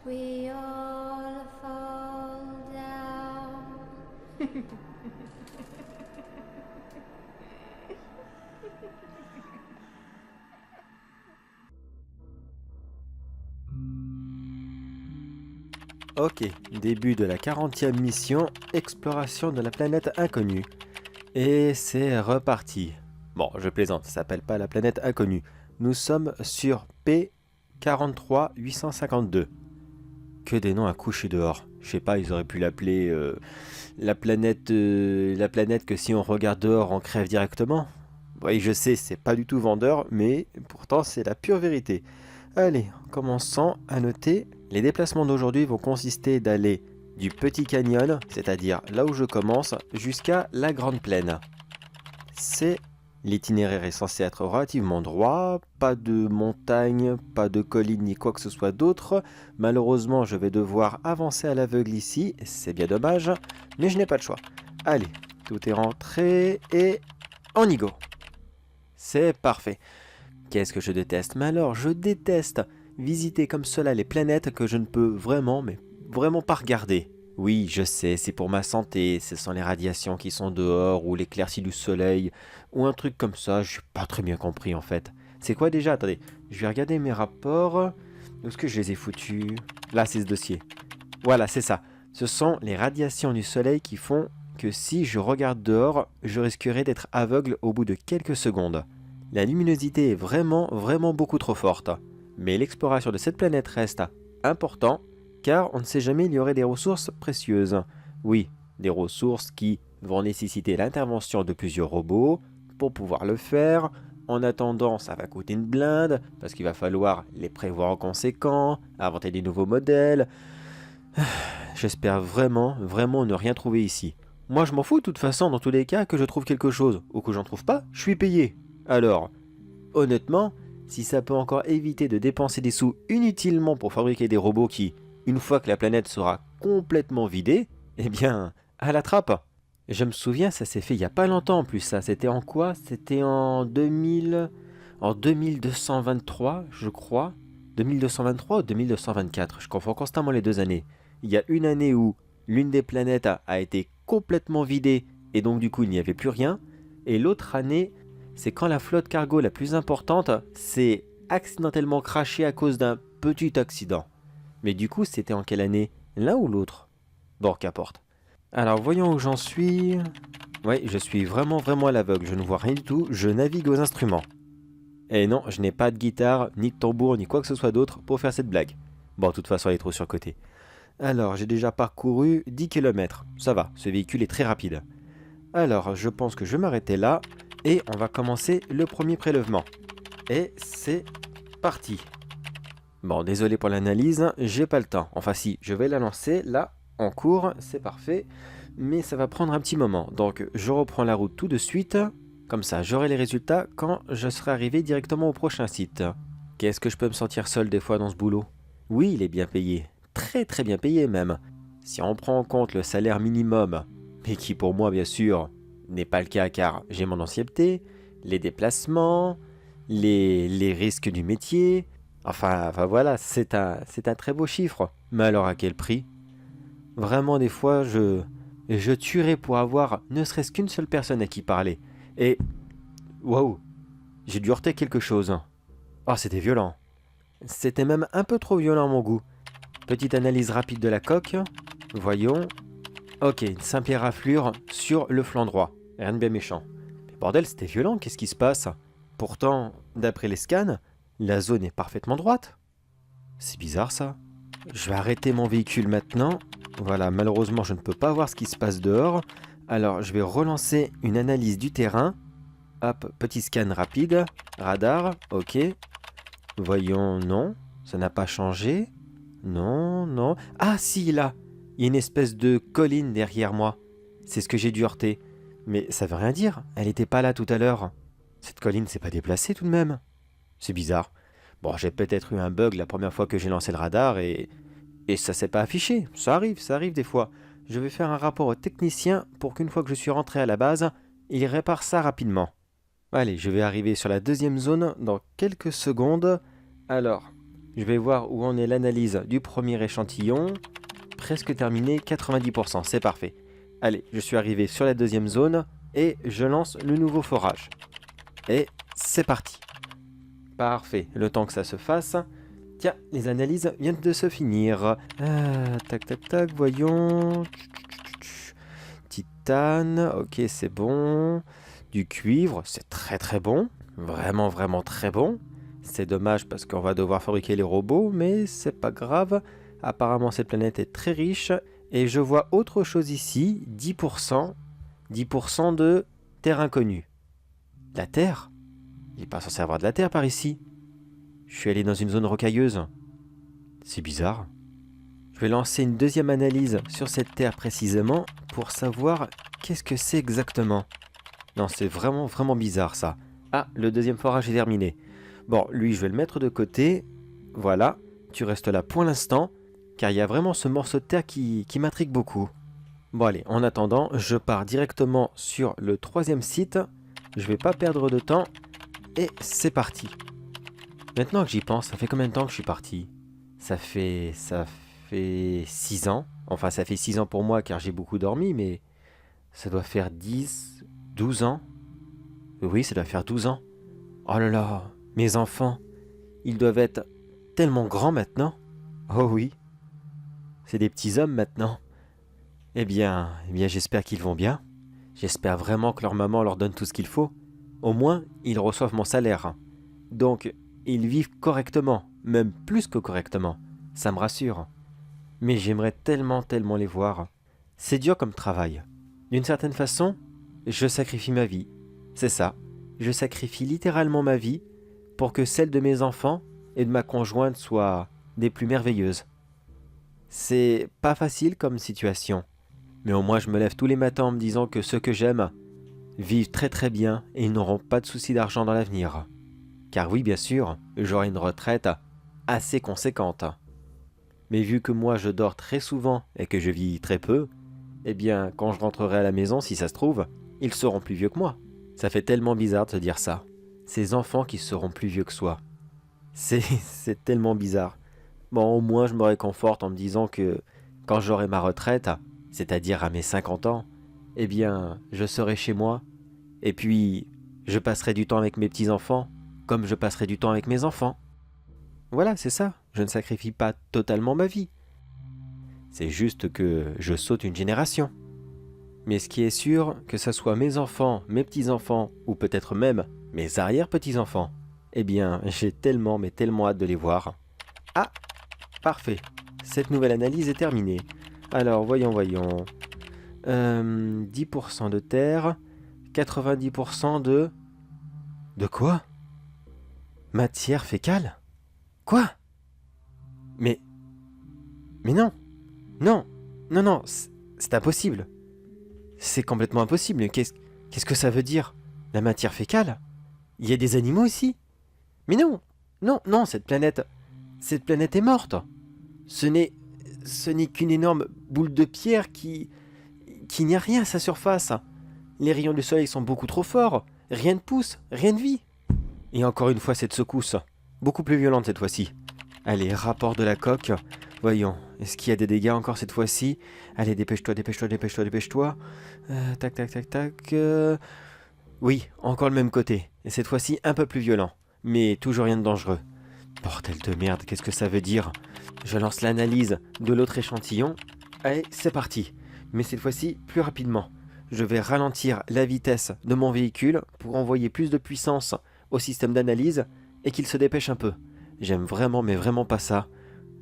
we all fall down. Ok, début de la 40e mission, exploration de la planète inconnue. Et c'est reparti. Bon, je plaisante, ça s'appelle pas la planète inconnue. Nous sommes sur P43852. Que des noms à coucher dehors. Je sais pas, ils auraient pu l'appeler la planète que si on regarde dehors, on crève directement. Oui, je sais, c'est pas du tout vendeur, mais pourtant c'est la pure vérité. Allez, commençons à noter. Les déplacements d'aujourd'hui vont consister d'aller du petit canyon, c'est-à-dire là où je commence, jusqu'à la grande plaine. L'itinéraire est censé être relativement droit, pas de montagne, pas de colline ni quoi que ce soit d'autre. Malheureusement, je vais devoir avancer à l'aveugle ici, c'est bien dommage, mais je n'ai pas de choix. Allez, tout est rentré et on y go. C'est parfait. Qu'est-ce que je déteste? Mais alors, je déteste visiter comme cela les planètes que je ne peux vraiment, mais vraiment pas regarder. Oui, je sais, c'est pour ma santé, ce sont les radiations qui sont dehors, ou l'éclaircie du soleil, ou un truc comme ça, je n'ai pas très bien compris en fait. C'est quoi déjà? Attendez, je vais regarder mes rapports. Où est-ce que je les ai foutus? Là, c'est ce dossier. Voilà, c'est ça. Ce sont les radiations du soleil qui font que si je regarde dehors, je risquerais d'être aveugle au bout de quelques secondes. La luminosité est vraiment, vraiment beaucoup trop forte. Mais l'exploration de cette planète reste important, car on ne sait jamais il y aurait des ressources précieuses. Oui, des ressources qui vont nécessiter l'intervention de plusieurs robots pour pouvoir le faire. En attendant, ça va coûter une blinde, parce qu'il va falloir les prévoir en conséquent, inventer des nouveaux modèles. J'espère vraiment, vraiment ne rien trouver ici. Moi je m'en fous de toute façon dans tous les cas que je trouve quelque chose, ou que j'en trouve pas, je suis payé. Alors, honnêtement, si ça peut encore éviter de dépenser des sous inutilement pour fabriquer des robots qui, une fois que la planète sera complètement vidée, eh bien, à la trappe. Je me souviens, ça s'est fait il y a pas longtemps en plus ça. C'était en quoi? C'était en 2000... En 2223, je crois. 2223 ou 2224, je confonds constamment les deux années. Il y a une année où l'une des planètes a été complètement vidée et donc du coup il n'y avait plus rien. Et l'autre année, c'est quand la flotte cargo la plus importante s'est accidentellement crashée à cause d'un petit accident. Mais du coup, c'était en quelle année? L'un ou l'autre? Bon, qu'importe. Alors, voyons où j'en suis. Oui, je suis vraiment, vraiment à l'aveugle. Je ne vois rien du tout. Je navigue aux instruments. Et non, je n'ai pas de guitare, ni de tambour, ni quoi que ce soit d'autre pour faire cette blague. Bon, de toute façon, elle est trop surcotée. Alors, j'ai déjà parcouru 10 km. Ça va, ce véhicule est très rapide. Alors, je pense que je vais m'arrêter là. Et on va commencer le premier prélèvement. Et c'est parti. Bon, désolé pour l'analyse, j'ai pas le temps. Enfin si, je vais la lancer là, en cours, c'est parfait. Mais ça va prendre un petit moment. Donc je reprends la route tout de suite. Comme ça, j'aurai les résultats quand je serai arrivé directement au prochain site. Qu'est-ce que je peux me sentir seul des fois dans ce boulot? Oui, il est bien payé. Très très bien payé même. Si on prend en compte le salaire minimum, mais qui pour moi bien sûr n'est pas le cas car j'ai mon ancienneté, les déplacements, les risques du métier. Enfin voilà, c'est un très beau chiffre. Mais alors à quel prix? Vraiment des fois je tuerais pour avoir ne serait-ce qu'une seule personne à qui parler. Et waouh, j'ai dû heurter quelque chose. Oh, c'était violent. C'était même un peu trop violent à mon goût. Petite analyse rapide de la coque. Voyons. Ok, une simple éraflure sur le flanc droit. Rien de bien méchant. Mais bordel, c'était violent, qu'est-ce qui se passe? Pourtant, d'après les scans, la zone est parfaitement droite. C'est bizarre ça. Je vais arrêter mon véhicule maintenant. Voilà, malheureusement, je ne peux pas voir ce qui se passe dehors. Alors, je vais relancer une analyse du terrain. Hop, petit scan rapide. Radar, ok. Voyons, non, ça n'a pas changé. Non, non. Ah si, là, il y a une espèce de colline derrière moi. C'est ce que j'ai dû heurter. Mais ça veut rien dire, elle n'était pas là tout à l'heure. Cette colline s'est pas déplacée tout de même. C'est bizarre. Bon, j'ai peut-être eu un bug la première fois que j'ai lancé le radar et ça s'est pas affiché. Ça arrive des fois. Je vais faire un rapport au technicien pour qu'une fois que je suis rentré à la base, il répare ça rapidement. Allez, je vais arriver sur la deuxième zone dans quelques secondes. Alors, Je vais voir où en est l'analyse du premier échantillon. Presque terminé, 90%, c'est parfait. Allez, je suis arrivé sur la deuxième zone et je lance le nouveau forage. Et c'est parti. Parfait, le temps que ça se fasse. Tiens, les analyses viennent de se finir. Tac, tac, tac, voyons. Titane, ok, c'est bon. Du cuivre, c'est très très bon. Vraiment, vraiment très bon. C'est dommage parce qu'on va devoir fabriquer les robots, mais c'est pas grave. Apparemment, cette planète est très riche. Et je vois autre chose ici, 10%. 10% de terre inconnue. La terre? Il n'est pas censé avoir de la terre par ici. Je suis allé dans une zone rocailleuse. C'est bizarre. Je vais lancer une deuxième analyse sur cette terre précisément pour savoir qu'est-ce que c'est exactement. Non, c'est vraiment, vraiment bizarre ça. Ah, le deuxième forage est terminé. Bon, lui, je vais le mettre de côté. Voilà, tu restes là pour l'instant, car il y a vraiment ce morceau de terre qui m'intrigue beaucoup. Bon allez, en attendant, je pars directement sur le troisième site. Je vais pas perdre de temps. Et c'est parti. Maintenant que j'y pense, ça fait combien de temps que je suis parti? Ça fait 6 ans. Enfin, ça fait 6 ans pour moi car j'ai beaucoup dormi, mais ça doit faire 10, 12 ans. Oui, ça doit faire 12 ans. Oh là là, mes enfants, ils doivent être tellement grands maintenant. Oh oui, c'est des petits hommes maintenant. Eh bien, j'espère qu'ils vont bien. J'espère vraiment que leur maman leur donne tout ce qu'il faut. Au moins, ils reçoivent mon salaire. Donc, ils vivent correctement, même plus que correctement. Ça me rassure. Mais j'aimerais tellement, tellement les voir. C'est dur comme travail. D'une certaine façon, je sacrifie ma vie. C'est ça. Je sacrifie littéralement ma vie pour que celle de mes enfants et de ma conjointe soit des plus merveilleuses. C'est pas facile comme situation. Mais au moins je me lève tous les matins en me disant que ceux que j'aime vivent très très bien et ils n'auront pas de soucis d'argent dans l'avenir. Car oui, bien sûr, j'aurai une retraite assez conséquente. Mais vu que moi je dors très souvent et que je vis très peu, eh bien quand je rentrerai à la maison, si ça se trouve, ils seront plus vieux que moi. Ça fait tellement bizarre de se dire ça. Ces enfants qui seront plus vieux que soi. C'est tellement bizarre. Bon, au moins je me réconforte en me disant que quand j'aurai ma retraite, c'est-à-dire à mes 50 ans, eh bien je serai chez moi et puis je passerai du temps avec mes petits-enfants comme je passerai du temps avec mes enfants. Voilà, c'est ça. Je ne sacrifie pas totalement ma vie. C'est juste que je saute une génération. Mais ce qui est sûr, que ce soit mes enfants, mes petits-enfants, ou peut-être même mes arrière-petits-enfants, eh bien, j'ai tellement, mais tellement hâte de les voir. Ah, parfait. Cette nouvelle analyse est terminée. Alors, voyons. 10% de terre, 90% de... De quoi? Matière fécale? Quoi? Mais non, non, c'est impossible. C'est complètement impossible. Mais qu'est-ce que ça veut dire? La matière fécale? Il y a des animaux ici? Mais non, cette planète est morte. Ce n'est qu'une énorme boule de pierre qui n'y a rien à sa surface. Les rayons du soleil sont beaucoup trop forts. Rien ne pousse, rien ne vit. Et encore une fois cette secousse, beaucoup plus violente cette fois-ci. Allez, rapport de la coque. Voyons, est-ce qu'il y a des dégâts encore cette fois-ci? Allez, dépêche-toi. Tac. Oui, encore le même côté. Et cette fois-ci, un peu plus violent. Mais toujours rien de dangereux. Bordel de merde, qu'est-ce que ça veut dire? Je lance l'analyse de l'autre échantillon. Allez, c'est parti. Mais cette fois-ci, plus rapidement. Je vais ralentir la vitesse de mon véhicule pour envoyer plus de puissance au système d'analyse et qu'il se dépêche un peu. J'aime vraiment, mais vraiment pas ça.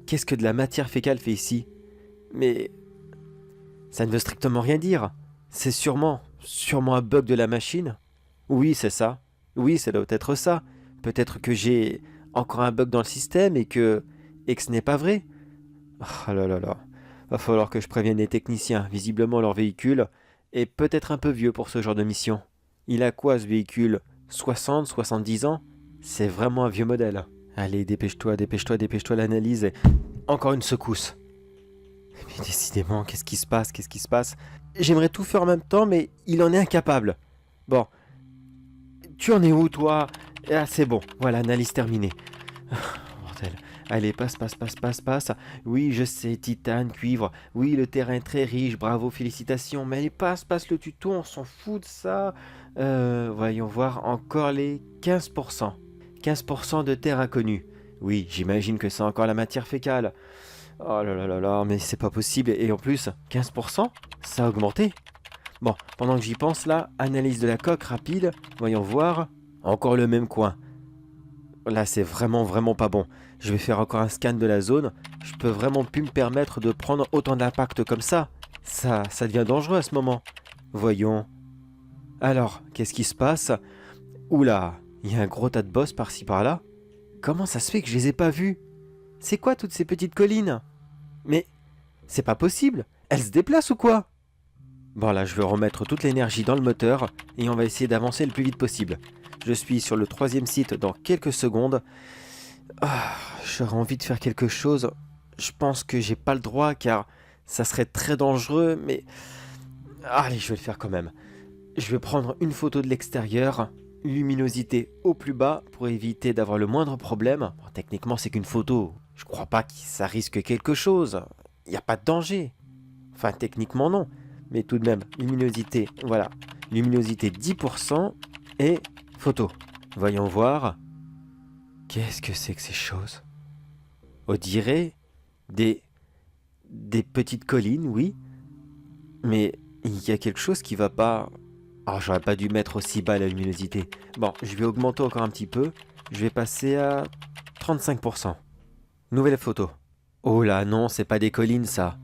Qu'est-ce que de la matière fécale fait ici? Mais ça ne veut strictement rien dire. C'est sûrement un bug de la machine. Oui, c'est ça. Oui, ça doit être ça. Peut-être que j'ai encore un bug dans le système et que ce n'est pas vrai. Oh là là là. Va falloir que je prévienne les techniciens. Visiblement, leur véhicule est peut-être un peu vieux pour ce genre de mission. Il a quoi ce véhicule? 60, 70 ans? C'est vraiment un vieux modèle. Allez, dépêche-toi, l'analyse. Encore une secousse. Mais décidément, qu'est-ce qui se passe? J'aimerais tout faire en même temps, mais il en est incapable. Bon. Tu en es où, toi? Ah, c'est bon. Voilà, analyse terminée. Bordel. Allez, passe, passe, passe, passe, passe. Oui, je sais, titane, cuivre. Oui, le terrain est très riche, bravo, félicitations. Mais allez, passe, passe le tuto, on s'en fout de ça. Voyons voir encore les 15%. 15% de terre inconnue. Oui, j'imagine que c'est encore la matière fécale. Oh là là là là, mais c'est pas possible. Et en plus, 15%, ça a augmenté. Bon, pendant que j'y pense là, analyse de la coque rapide. Voyons voir. Encore le même coin. Là, c'est vraiment, vraiment pas bon. Je vais faire encore un scan de la zone. Je peux vraiment plus me permettre de prendre autant d'impact comme ça. Ça devient dangereux à ce moment. Voyons. Alors, qu'est-ce qui se passe? Oula, il y a un gros tas de boss par-ci par-là. Comment ça se fait que je les ai pas vus? C'est quoi toutes ces petites collines? Mais c'est pas possible. Elles se déplacent ou quoi? Bon là, je vais remettre toute l'énergie dans le moteur et on va essayer d'avancer le plus vite possible. Je suis sur le 3e site dans quelques secondes. J'aurais envie de faire quelque chose. Je pense que j'ai pas le droit car ça serait très dangereux, mais allez, je vais le faire quand même. Je vais prendre une photo de l'extérieur, luminosité au plus bas pour éviter d'avoir le moindre problème. Bon, techniquement, c'est qu'une photo. Je crois pas que ça risque quelque chose. Il n'y a pas de danger. Enfin, techniquement, non. Mais tout de même, luminosité, voilà. Luminosité 10% et photo. Voyons voir. Qu'est-ce que c'est que ces choses? On dirait des petites collines, oui. Mais il y a quelque chose qui va pas... Oh, j'aurais pas dû mettre aussi bas la luminosité. Bon, je vais augmenter encore un petit peu. Je vais passer à 35%. Nouvelle photo. Oh là, non, c'est pas des collines, ça.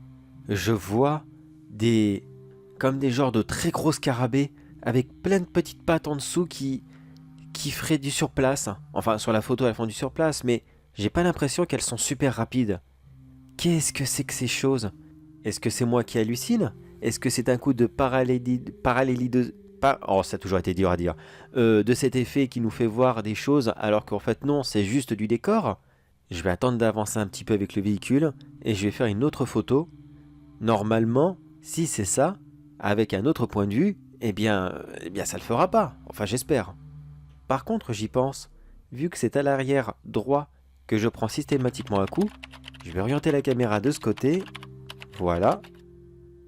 Je vois des... comme des genres de très gros scarabées avec plein de petites pattes en dessous qui feraient du surplace. Enfin, sur la photo, elles font du surplace, mais j'ai pas l'impression qu'elles sont super rapides. Qu'est-ce que c'est que ces choses? Est-ce que c'est moi qui hallucine? Est-ce que c'est un coup de oh, ça a toujours été dur à dire. De cet effet qui nous fait voir des choses alors qu'en fait non, c'est juste du décor? Je vais attendre d'avancer un petit peu avec le véhicule et je vais faire une autre photo. Normalement, si c'est ça, avec un autre point de vue, eh bien ça le fera pas. Enfin, j'espère. Par contre, j'y pense. Vu que c'est à l'arrière droit que je prends systématiquement un coup, je vais orienter la caméra de ce côté. Voilà.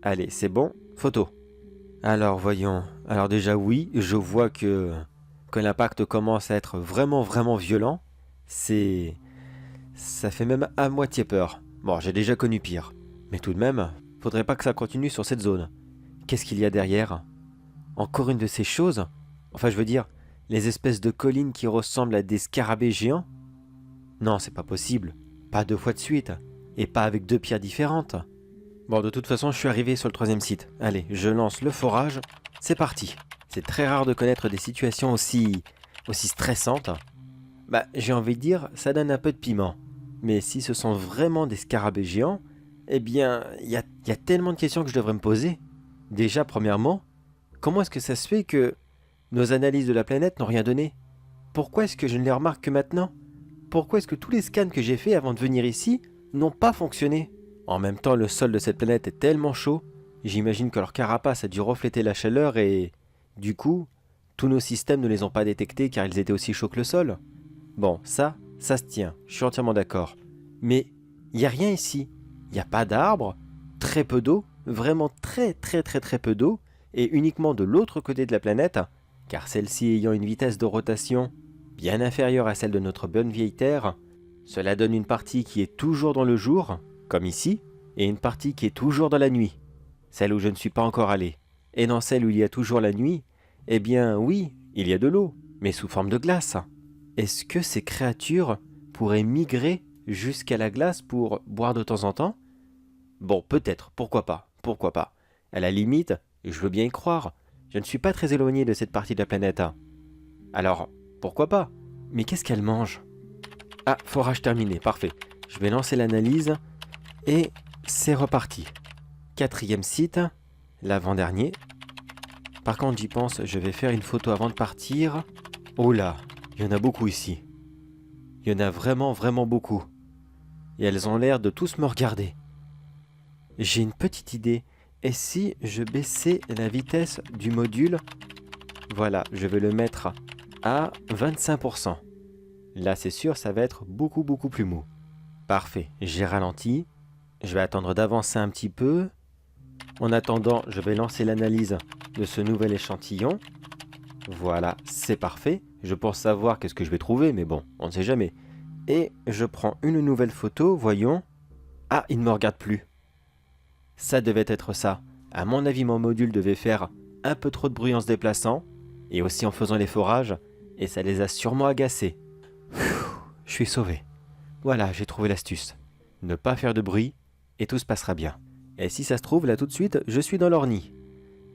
Allez, c'est bon. Photo. Alors, voyons. Alors déjà, oui, je vois que l'impact commence à être vraiment, vraiment violent. Ça fait même à moitié peur. Bon, j'ai déjà connu pire. Mais tout de même, faudrait pas que ça continue sur cette zone. Qu'est-ce qu'il y a derrière? Encore une de ces choses? Enfin, je veux dire, les espèces de collines qui ressemblent à des scarabées géants? Non, c'est pas possible. Pas 2 fois de suite. Et pas avec 2 pierres différentes. Bon, de toute façon, je suis arrivé sur le 3e site. Allez, je lance le forage. C'est parti. C'est très rare de connaître des situations aussi stressantes. Bah, j'ai envie de dire, ça donne un peu de piment. Mais si ce sont vraiment des scarabées géants, eh bien, il y a tellement de questions que je devrais me poser. Déjà, premièrement, comment est-ce que ça se fait que nos analyses de la planète n'ont rien donné? Pourquoi est-ce que je ne les remarque que maintenant? Pourquoi est-ce que tous les scans que j'ai faits avant de venir ici n'ont pas fonctionné? En même temps, le sol de cette planète est tellement chaud, j'imagine que leur carapace a dû refléter la chaleur et... du coup, tous nos systèmes ne les ont pas détectés car ils étaient aussi chauds que le sol. Bon, ça se tient, je suis entièrement d'accord. Mais il n'y a rien ici. Il n'y a pas d'arbres, très peu d'eau, vraiment très très très très peu d'eau, et uniquement de l'autre côté de la planète, car celle-ci ayant une vitesse de rotation bien inférieure à celle de notre bonne vieille Terre, cela donne une partie qui est toujours dans le jour, comme ici, et une partie qui est toujours dans la nuit, celle où je ne suis pas encore allé. Et dans celle où il y a toujours la nuit, eh bien oui, il y a de l'eau, mais sous forme de glace. Est-ce que ces créatures pourraient migrer jusqu'à la glace pour boire de temps en temps? Bon, peut-être, pourquoi pas. À la limite, je veux bien y croire. Je ne suis pas très éloigné de cette partie de la planète. Alors, pourquoi pas? Mais qu'est-ce qu'elle mange? Ah, forage terminé, parfait. Je vais lancer l'analyse et c'est reparti. 4e site, l'avant-dernier. Par contre, j'y pense, je vais faire une photo avant de partir. Oh là, il y en a beaucoup ici. Il y en a vraiment, vraiment beaucoup. Et elles ont l'air de tous me regarder. J'ai une petite idée. Et si je baissais la vitesse du module? Voilà, je vais le mettre à 25%. Là, c'est sûr, ça va être beaucoup, beaucoup plus mou. Parfait, j'ai ralenti. Je vais attendre d'avancer un petit peu. En attendant, je vais lancer l'analyse de ce nouvel échantillon. Voilà, c'est parfait. Je pense savoir qu'est-ce que je vais trouver, mais bon, on ne sait jamais. Et je prends une nouvelle photo, voyons. Ah, il ne me regarde plus. Ça devait être ça. À mon avis, mon module devait faire un peu trop de bruit en se déplaçant, et aussi en faisant les forages, et ça les a sûrement agacés. Je suis sauvé. Voilà, j'ai trouvé l'astuce. Ne pas faire de bruit, et tout se passera bien. Et si ça se trouve, là tout de suite, je suis dans leur nid.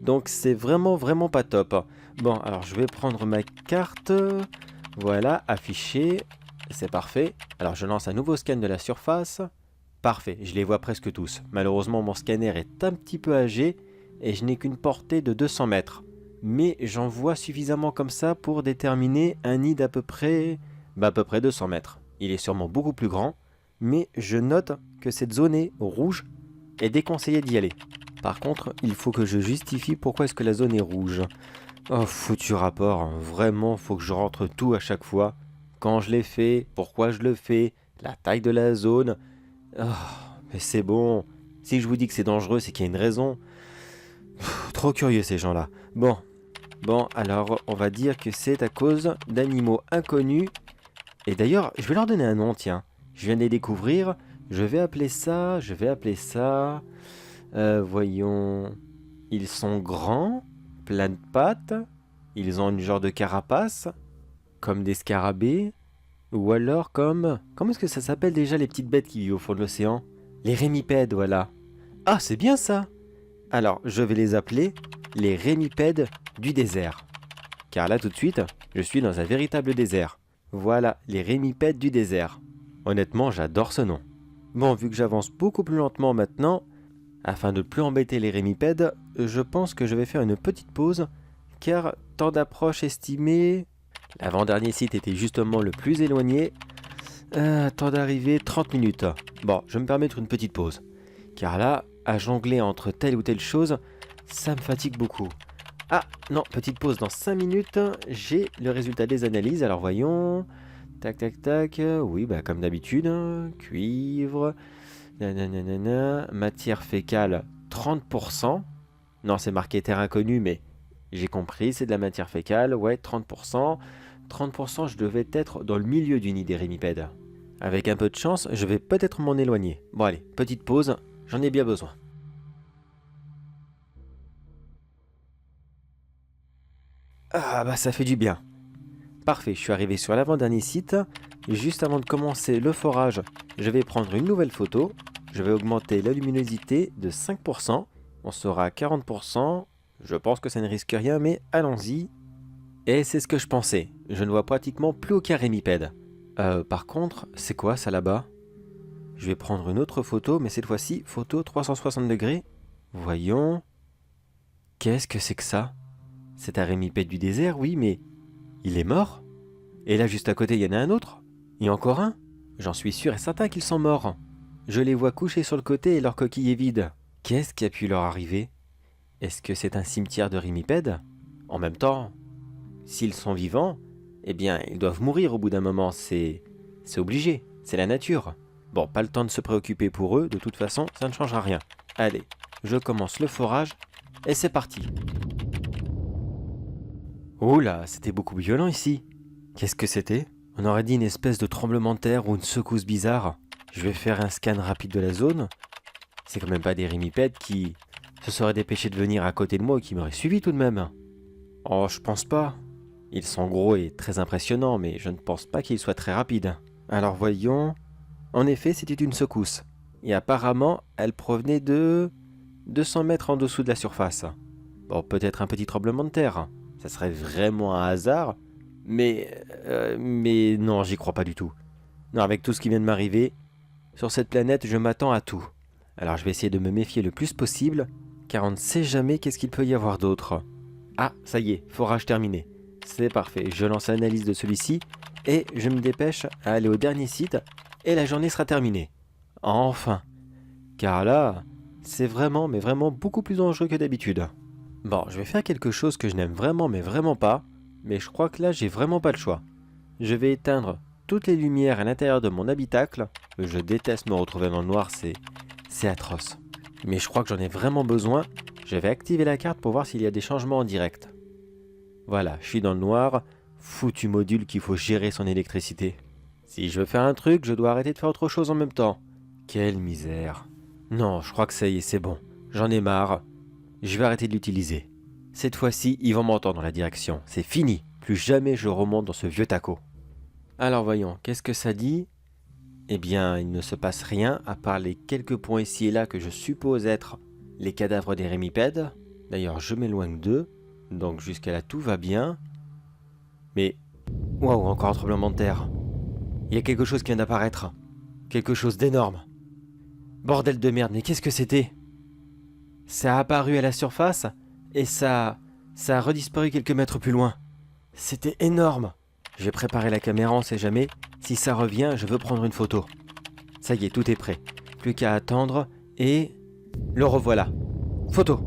Donc c'est vraiment pas top. Bon, alors je vais prendre ma carte. Voilà, afficher. C'est parfait. Alors je lance un nouveau scan de la surface. Parfait, je les vois presque tous. Malheureusement, mon scanner est un petit peu âgé et je n'ai qu'une portée de 200 mètres. Mais j'en vois suffisamment comme ça pour déterminer un nid d'à peu près 200 mètres. Il est sûrement beaucoup plus grand, mais je note que cette zone est rouge et déconseillé d'y aller. Par contre, il faut que je justifie pourquoi est-ce que la zone est rouge. Oh, foutu rapport, hein. Vraiment, faut que je rentre tout à chaque fois. Quand je l'ai fait, pourquoi je le fais, la taille de la zone. Oh, mais c'est bon. Si je vous dis que c'est dangereux, c'est qu'il y a une raison. Trop curieux ces gens-là. Bon, alors on va dire que c'est à cause d'animaux inconnus. Et d'ailleurs, je vais leur donner un nom, tiens. Je viens de les découvrir. Je vais appeler ça. Voyons. Ils sont grands, plein de pattes. Ils ont une genre de carapace, comme des scarabées. Ou alors comme... Comment est-ce que ça s'appelle déjà les petites bêtes qui vivent au fond de l'océan? Les rémipèdes, voilà. Ah, c'est bien ça! Alors, je vais les appeler les rémipèdes du désert. Car là, tout de suite, je suis dans un véritable désert. Voilà, les rémipèdes du désert. Honnêtement, j'adore ce nom. Bon, vu que j'avance beaucoup plus lentement maintenant, afin de ne plus embêter les rémipèdes, je pense que je vais faire une petite pause, car temps d'approche estimé... L'avant-dernier site était justement le plus éloigné. Temps d'arrivée, 30 minutes. Bon, je vais me permettre une petite pause. Car là, à jongler entre telle ou telle chose, ça me fatigue beaucoup. Ah, non, petite pause dans 5 minutes. J'ai le résultat des analyses. Alors voyons. Tac. Oui, comme d'habitude. Cuivre. Nanana. Matière fécale, 30%. Non, c'est marqué terre inconnue, mais j'ai compris, c'est de la matière fécale. Ouais, 30%. 30%, je devais être dans le milieu du nid des rémipèdes. Avec un peu de chance, je vais peut-être m'en éloigner. Bon allez, petite pause, j'en ai bien besoin. Ah ça fait du bien. Parfait, je suis arrivé sur l'avant-dernier site. Juste avant de commencer le forage, je vais prendre une nouvelle photo. Je vais augmenter la luminosité de 5%. On sera à 40%. Je pense que ça ne risque rien, mais allons-y. Et c'est ce que je pensais. Je ne vois pratiquement plus aucun rémipède. Par contre, c'est quoi ça là-bas? Je vais prendre une autre photo, mais cette fois-ci, photo 360 degrés. Voyons. Qu'est-ce que c'est que ça? C'est un rémipède du désert, oui, mais il est mort? Et là, juste à côté, il y en a un autre? Et encore un? J'en suis sûr et certain qu'ils sont morts. Je les vois couchés sur le côté et leur coquille est vide. Qu'est-ce qui a pu leur arriver? Est-ce que c'est un cimetière de rémipèdes? En même temps, s'ils sont vivants, eh bien, ils doivent mourir au bout d'un moment, c'est obligé, c'est la nature. Bon, pas le temps de se préoccuper pour eux, de toute façon, ça ne changera rien. Allez, je commence le forage, et c'est parti. Oula, c'était beaucoup plus violent ici. Qu'est-ce que c'était? On aurait dit une espèce de tremblement de terre ou une secousse bizarre. Je vais faire un scan rapide de la zone. C'est quand même pas des rémipèdes qui se seraient dépêchés de venir à côté de moi et qui m'auraient suivi tout de même. Oh, je pense pas. Ils sont gros et très impressionnants, mais je ne pense pas qu'ils soient très rapides. Alors voyons. En effet, c'était une secousse. Et apparemment, elle provenait de 200 mètres en dessous de la surface. Bon, peut-être un petit tremblement de terre. Ça serait vraiment un hasard. Mais non, j'y crois pas du tout. Non, avec tout ce qui vient de m'arriver, sur cette planète, je m'attends à tout. Alors je vais essayer de me méfier le plus possible, car on ne sait jamais qu'est-ce qu'il peut y avoir d'autre. Ah, ça y est, forage terminé. C'est parfait, je lance l'analyse de celui-ci et je me dépêche à aller au dernier site et la journée sera terminée. Enfin. Car là, c'est vraiment beaucoup plus dangereux que d'habitude. Bon, je vais faire quelque chose que je n'aime vraiment pas, mais je crois que là j'ai vraiment pas le choix. Je vais éteindre toutes les lumières à l'intérieur de mon habitacle, Je déteste me retrouver dans le noir, c'est atroce. Mais je crois que j'en ai vraiment besoin. Je vais activer la carte pour voir s'il y a des changements en direct. Voilà, je suis dans le noir. Foutu module qu'il faut gérer son électricité. Si je veux faire un truc, je dois arrêter de faire autre chose en même temps. Quelle misère. Non, je crois que ça y est, c'est bon. J'en ai marre. Je vais arrêter de l'utiliser. Cette fois-ci, ils vont m'entendre dans la direction. C'est fini. Plus jamais je remonte dans ce vieux taco. Alors voyons, qu'est-ce que ça dit ? Eh bien, il ne se passe rien, à part les quelques points ici et là que je suppose être les cadavres des rémipèdes. D'ailleurs, je m'éloigne d'eux, donc jusqu'à là tout va bien. Mais, waouh, encore un tremblement de terre. Il y a quelque chose qui vient d'apparaître. Quelque chose d'énorme. Bordel de merde, mais qu'est-ce que c'était ? Ça a apparu à la surface, et ça a redisparu quelques mètres plus loin. C'était énorme. J'ai préparé la caméra, on sait jamais. Si ça revient, je veux prendre une photo. Ça y est, tout est prêt. Plus qu'à attendre et... Le revoilà. Photo.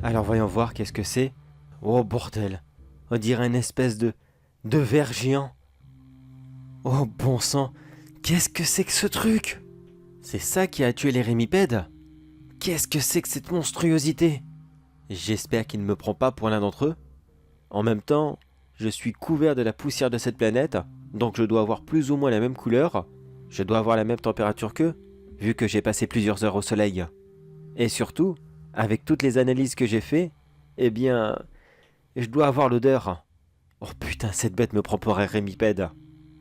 Alors voyons voir qu'est-ce que c'est. Oh bordel. On dirait une espèce de ver géant. Oh bon sang. Qu'est-ce que c'est que ce truc ? C'est ça qui a tué les rémipèdes ? Qu'est-ce que c'est que cette monstruosité ? J'espère qu'il ne me prend pas pour l'un d'entre eux. En même temps, je suis couvert de la poussière de cette planète, donc je dois avoir plus ou moins la même couleur. Je dois avoir la même température qu'eux, vu que j'ai passé plusieurs heures au soleil. Et surtout, avec toutes les analyses que j'ai fait, eh bien, je dois avoir l'odeur. Oh putain, cette bête me prend pour un rémipède.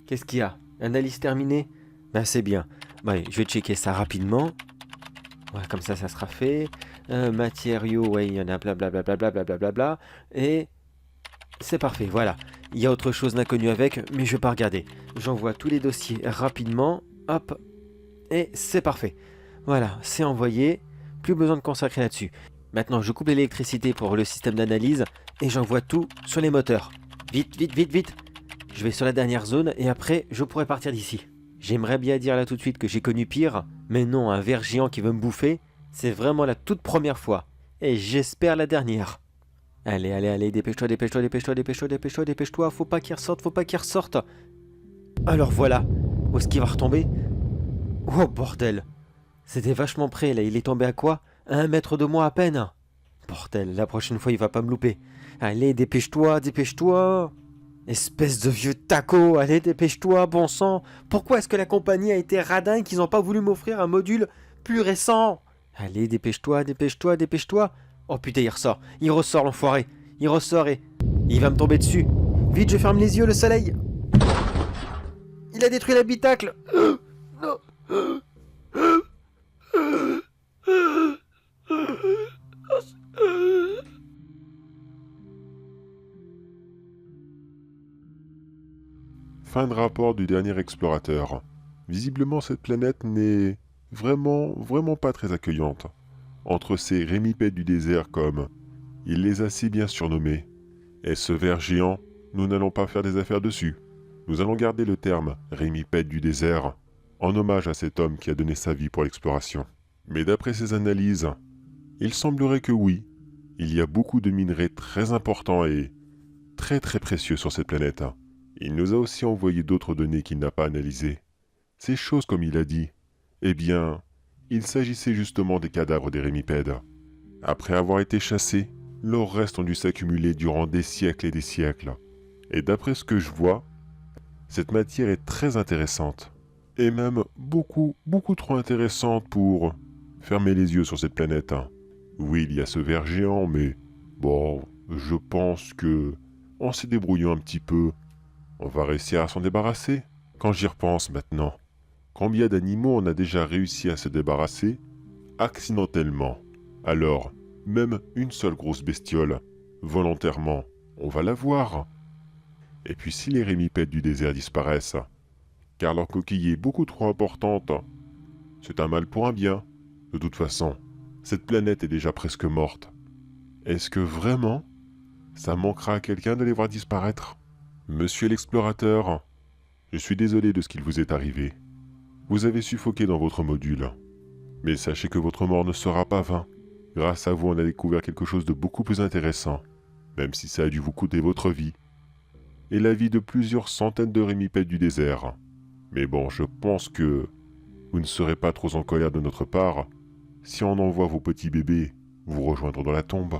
Qu'est-ce qu'il y a ? Analyse terminée ? Ben c'est bien. Ouais, je vais checker ça rapidement. Ouais, comme ça sera fait. Matériaux, ouais, il y en a blablabla. Et c'est parfait, voilà. Il y a autre chose d'inconnu avec, mais je vais pas regarder. J'envoie tous les dossiers rapidement. Hop. Et c'est parfait. Voilà, c'est envoyé. Plus besoin de consacrer là-dessus. Maintenant, je coupe l'électricité pour le système d'analyse et j'envoie tout sur les moteurs. Vite, vite, vite, vite. Je vais sur la dernière zone et après, je pourrai partir d'ici. J'aimerais bien dire là tout de suite que j'ai connu pire, mais non, un ver géant qui veut me bouffer, c'est vraiment la toute première fois. Et j'espère la dernière. Allez, allez, allez, dépêche-toi, dépêche-toi, dépêche-toi, dépêche-toi, dépêche-toi, dépêche-toi, faut pas qu'il ressorte, faut pas qu'il ressorte. Alors voilà, où est-ce qu'il va retomber ? Oh bordel. C'était vachement près là, il est tombé à quoi ? À 1 mètre de moi à peine. Bordel, la prochaine fois il va pas me louper. Allez, dépêche-toi, dépêche-toi. Espèce de vieux taco, allez dépêche-toi, bon sang. Pourquoi est-ce que la compagnie a été radin qu'ils n'ont pas voulu m'offrir un module plus récent ? Allez, dépêche-toi, dépêche-toi, dépêche-toi. Oh putain, il ressort l'enfoiré. Il ressort et il va me tomber dessus. Vite, je ferme les yeux, le soleil. Il a détruit l'habitacle. Non. Fin de rapport du dernier explorateur. Visiblement, cette planète n'est vraiment pas très accueillante. Entre ces rémipèdes du désert comme il les a si bien surnommés, et ce ver géant, nous n'allons pas faire des affaires dessus. Nous allons garder le terme rémipède du désert en hommage à cet homme qui a donné sa vie pour l'exploration. Mais d'après ses analyses, il semblerait que oui, il y a beaucoup de minerais très importants et très précieux sur cette planète. Il nous a aussi envoyé d'autres données qu'il n'a pas analysées. Ces choses, comme il a dit, eh bien, il s'agissait justement des cadavres des rémipèdes. Après avoir été chassés, leurs restes ont dû s'accumuler durant des siècles et des siècles. Et d'après ce que je vois, cette matière est très intéressante. Et même beaucoup trop intéressante pour fermer les yeux sur cette planète. Oui, il y a ce ver géant, mais bon, je pense que en se débrouillant un petit peu, on va réussir à s'en débarrasser. Quand j'y repense maintenant, combien d'animaux on a déjà réussi à se débarrasser accidentellement? Alors, même une seule grosse bestiole, volontairement, on va la voir. Et puis si les rémipèdes du désert disparaissent, car leur coquille est beaucoup trop importante, c'est un mal pour un bien. De toute façon, cette planète est déjà presque morte. Est-ce que vraiment, ça manquera à quelqu'un de les voir disparaître? Monsieur l'explorateur, je suis désolé de ce qu'il vous est arrivé. Vous avez suffoqué dans votre module. Mais sachez que votre mort ne sera pas vain. Grâce à vous, on a découvert quelque chose de beaucoup plus intéressant, même si ça a dû vous coûter votre vie, et la vie de plusieurs centaines de rémipèdes du désert. Mais bon, je pense que vous ne serez pas trop en colère de notre part si on envoie vos petits bébés vous rejoindre dans la tombe.